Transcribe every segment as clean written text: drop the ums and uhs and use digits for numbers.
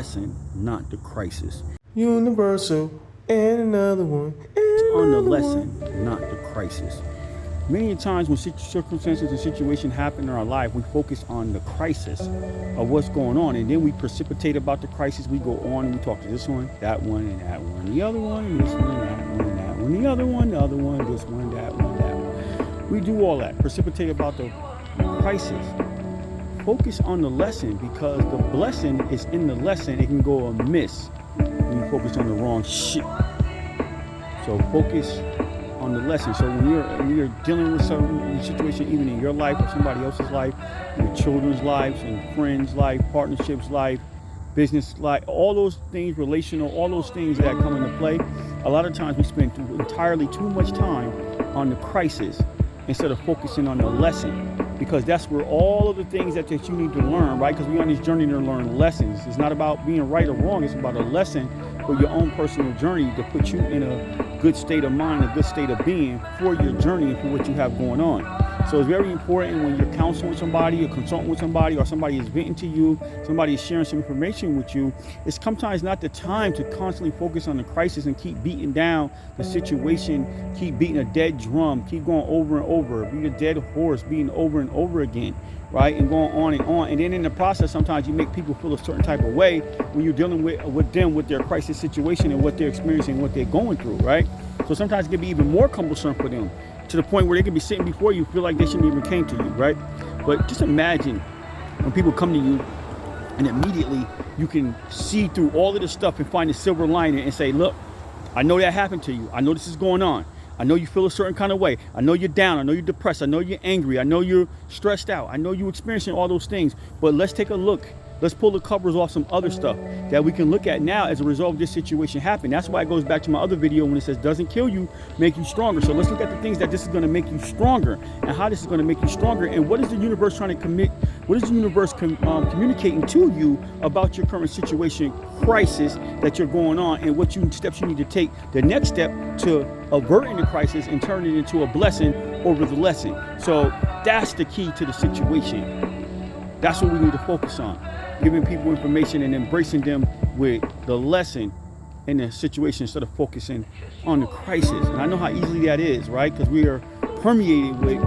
lesson, not the crisis. Universal and another one. It's on the lesson, not the crisis. Many times when circumstances and situations happen in our life, we focus on the crisis of what's going on, and then we precipitate about the crisis. We go on and we talk to this one, that one, and that one, the other one, and this one, and that one, and that one, the other one, this one, that one, that one. We do all that, precipitate about the crisis. Focus on the lesson, because the blessing is in the lesson. It can go amiss when you focus on the wrong shit. So focus on the lesson. So when you're dealing with some situation, even in your life or somebody else's life, your children's lives and friends' life, partnerships life, business life, all those things, relational, all those things that come into play, a lot of times we spend entirely too much time on the crisis instead of focusing on the lesson, because that's where all of the things that you need to learn, right? Because we're on this journey to learn lessons. It's not about being right or wrong. It's about a lesson for your own personal journey to put you in a good state of mind, a good state of being for your journey and for what you have going on. So it's very important when you're counseling somebody or consulting with somebody, or somebody is venting to you, somebody is sharing some information with you, it's sometimes not the time to constantly focus on the crisis and keep beating down the situation, keep beating a dead drum, keep going over and over, beat a dead horse, beating over and over again, right? And going on and on. And then in the process, sometimes you make people feel a certain type of way when you're dealing with them, with their crisis situation and what they're experiencing, what they're going through, right? So sometimes it can be even more cumbersome for them, to the point where they can be sitting before you, feel like they shouldn't even came to you, right? But just imagine when people come to you and immediately you can see through all of this stuff and find a silver lining and say, look, I know that happened to you. I know this is going on. I know you feel a certain kind of way. I know you're down. I know you're depressed. I know you're angry. I know you're stressed out. I know you're experiencing all those things. But let's take a look. Let's pull the covers off some other stuff that we can look at now as a result of this situation happening. That's why it goes back to my other video when it says doesn't kill you, make you stronger. So let's look at the things that this is going to make you stronger, and how this is going to make you stronger, and what is the universe trying to commit? What is the universe communicating to you about your current situation, crisis that you're going on, and what steps you need to take, the next step to averting the crisis and turning it into a blessing over the lesson. So that's the key to the situation. That's what we need to focus on. Giving people information and embracing them with the lesson in the situation instead of focusing on the crisis. And I know how easily that is, right? Because we are permeated with,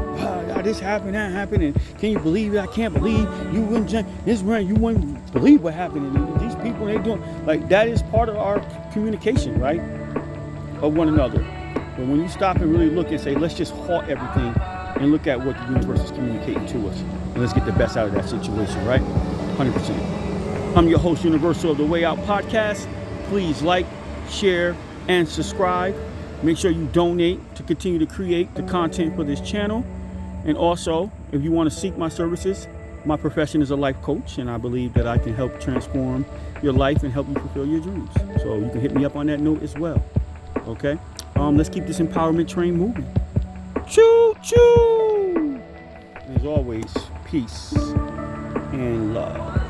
this happened, that happened, and can you believe it? I can't believe you wouldn't you wouldn't believe what happened. And these people, they doing, like, that is part of our communication, right? Of one another. But when you stop and really look and say, let's just halt everything and look at what the universe is communicating to us, and let's get the best out of that situation, right? 100%. I'm your host, Universal of the Way Out Podcast. Please like, share, and subscribe. Make sure you donate to continue to create the content for this channel. And also, if you want to seek my services, my profession is a life coach, and I believe that I can help transform your life and help you fulfill your dreams. So you can hit me up on that note as well. Okay? Let's keep this empowerment train moving. Choo choo! And as always, peace and love.